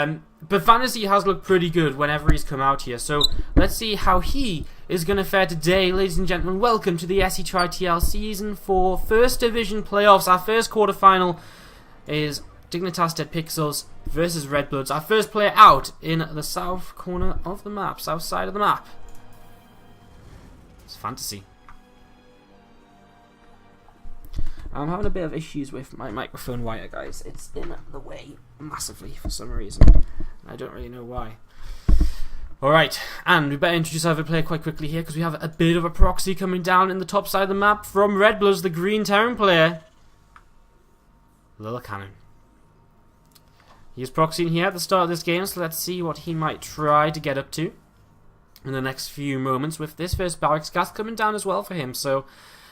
But FanTaSy has looked pretty good whenever he's come out here, so let's see how he is going to fare today. Ladies and gentlemen, welcome to the SETRITL Season 4 First Division Playoffs. Our first quarterfinal is Dignitas Dead Pixels versus Redbloods. Our first player out in the south corner of the map, south side of the map. It's FanTaSy. I'm having a bit of issues with my microphone wire, guys. It's in the way massively for some reason. I don't really know why. Alright, and we better introduce our other player quite quickly here because we have a bit of a proxy coming down in the top side of the map from Redbloods, the green Terran player, Lillekanin. He's proxying here at the start of this game, so let's see what he might try to get up to in the next few moments with this first barracks gas coming down as well for him. So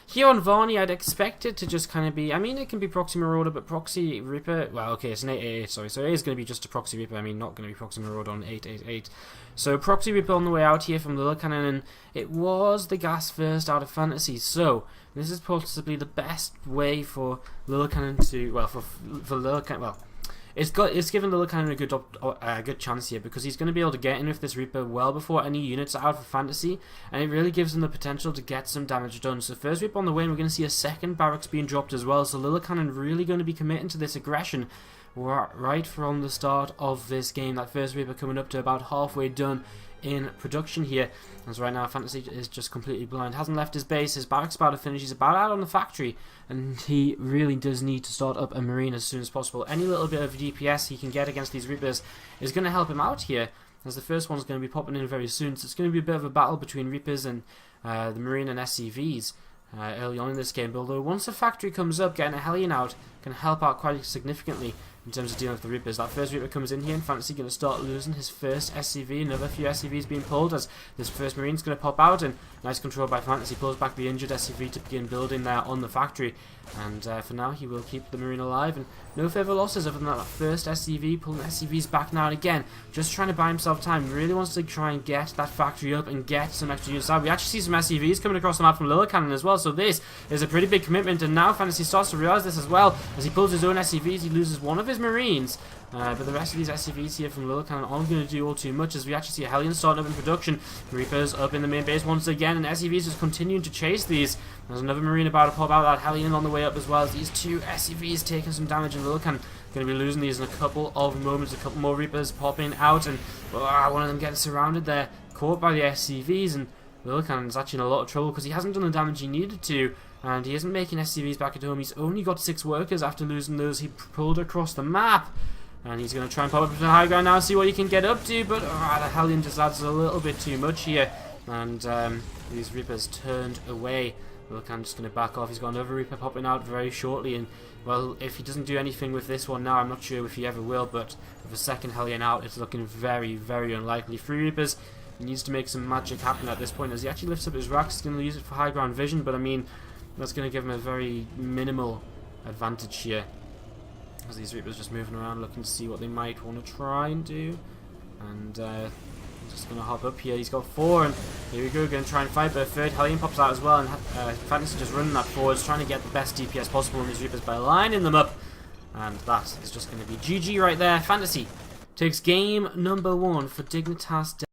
here on Varney, I'd expect it to just kind of be, I mean, it can be Proxy Marauder, but Proxy Reaper, well, okay, it's an 888, sorry, so it is going to be just a Proxy Reaper, I mean, not going to be Proxy Marauder on 888. So Proxy Reaper on the way out here from Lillekanin, and it was the gas first out of FanTaSy, so this is possibly the best way for Lillekanin to, well, for Lillekanin, well, it's given Lillekanin a good chance here because he's going to be able to get in with this Reaper well before any units are out for FanTaSy, and it really gives him the potential to get some damage done. So first Reaper on the way, and we're going to see a second barracks being dropped as well. So Lillekanin really going to be committing to this aggression right from the start of this game. That first Reaper coming up to about halfway done in production here, as right now FanTaSy is just completely blind, hasn't left his base, his barracks about to finish, he's about out on the factory, and he really does need to start up a marine as soon as possible. Any little bit of DPS he can get against these Reapers is going to help him out here, as the first one's going to be popping in very soon, so it's going to be a bit of a battle between Reapers and the marine and SCVs early on in this game, although once the factory comes up, getting a Hellion out can help out quite significantly in terms of dealing with the Reapers. That first Reaper comes in here, and FanTaSy going to start losing his first SCV. Another few SCVs being pulled as this first Marine's going to pop out, and nice control by FanTaSy, pulls back the injured SCV to begin building there on the factory. And for now, he will keep the Marine alive, and no further losses other than that first SCV, pulling SCVs back now and again, just trying to buy himself time. Really wants to try and get that factory up and get some extra units out. We actually see some SCVs coming across the map from Lillekanin as well, so this is a pretty big commitment, and now FanTaSy starts to realise this as well. As he pulls his own SCVs, he loses one of his Marines. But the rest of these SCVs here from Lillekanin aren't going to do all too much, as we actually see a Hellion starting up in production. Reapers up in the main base once again, and SCVs just continuing to chase these. There's another Marine about to pop out, that Hellion on the way up as well, as these two SCVs taking some damage, and Lillekanin going to be losing these in a couple of moments. A couple more Reapers popping out, and one of them getting surrounded there, caught by the SCVs, and Lillekanin is actually in a lot of trouble because he hasn't done the damage he needed to, and he isn't making SCVs back at home. He's only got 6 workers after losing those he pulled across the map. And he's going to try and pop up to the high ground now, see what he can get up to, but the Hellion just adds a little bit too much here, and these Reapers turned away. Lillekanin just going to back off. He's got another Reaper popping out very shortly, and well, if he doesn't do anything with this one now, I'm not sure if he ever will, but with the second Hellion out, it's looking very, very unlikely. 3 Reapers, he needs to make some magic happen at this point, as he actually lifts up his racks. He's going to use it for high ground vision, but I mean, that's going to give him a very minimal advantage here, as these Reapers just moving around looking to see what they might want to try and do. And just going to hop up here. He's got 4, and here we go, going to try and fight, but a third Hellion pops out as well, and FanTaSy just running that forwards, trying to get the best DPS possible on these Reapers by lining them up. And that is just going to be GG right there. FanTaSy takes game number 1 for Dignitas.